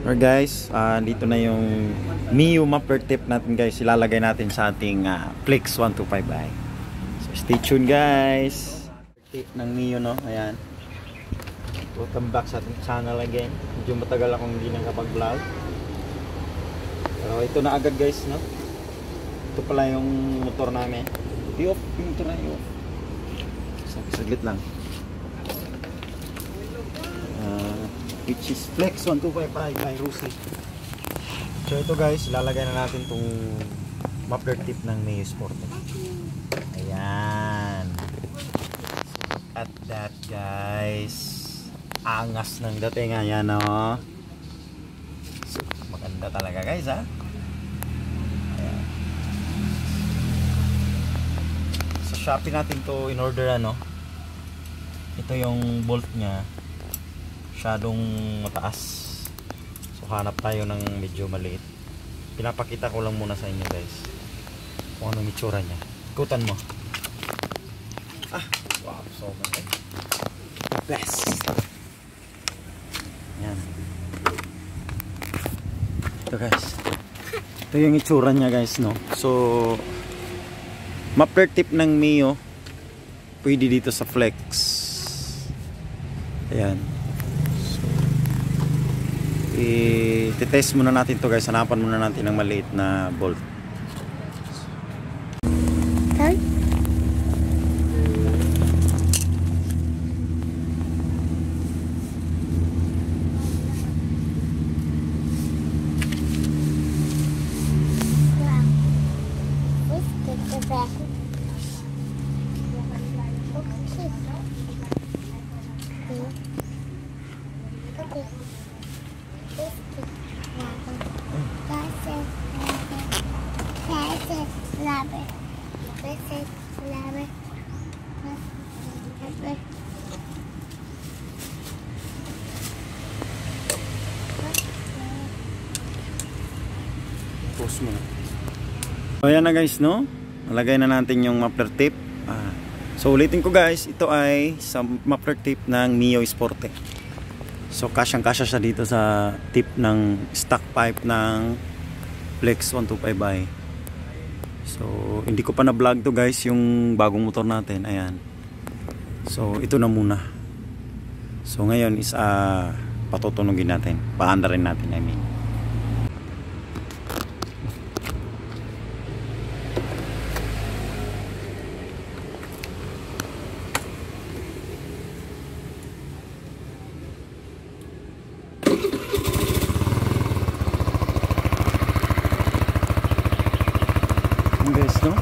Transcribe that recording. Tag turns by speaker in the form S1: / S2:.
S1: Alright guys, dito na yung Mio muffler tip natin guys. Ilalagay natin sa ating Flex 125i. So stay tuned guys. Tip ng Mio, no? Ayan. Welcome back sa ating channel again. Medyo matagal akong hindi nakapag-vlog. Pero ito na agad guys, no? Ito pala yung motor namin. I-off yung motor na i-off. Saglit lang. Which is Flex 1255 by Rusi. So ito guys, ilalagay na natin tong muffler tip ng Mio Sport. Ayan. At that guys, angas ng dating. Ayan o. So, maganda talaga guys ha. Ayan. Sa Shopee natin to in order ano. Ito yung bolt nya, masyadong mataas, so hanap tayo ng medyo maliit. Pinapakita ko lang muna sa inyo guys kung anong itsura nya. Ikutan mo. Wow, so okay. Best. Yan. Ito guys, ito yung itsura nya guys, no? So muffler tip ng Mio pwede dito sa Flex. Ayan. I-test muna natin to guys. Hanapan muna natin ng maliit na bolt. Okay. Post mo na. So ayan na guys, no? Nalagay na natin yung muffler tip. So ulitin ko guys, ito ay sa muffler tip ng Mio Sporte. So kasyang-kasya siya dito sa tip ng stock pipe ng Flex 125i. So hindi ko pa na-vlog to guys yung bagong motor natin. Ayan. So ito na muna. So ngayon is patutunugin natin. Paanda rin natin, I mean. Guys, no?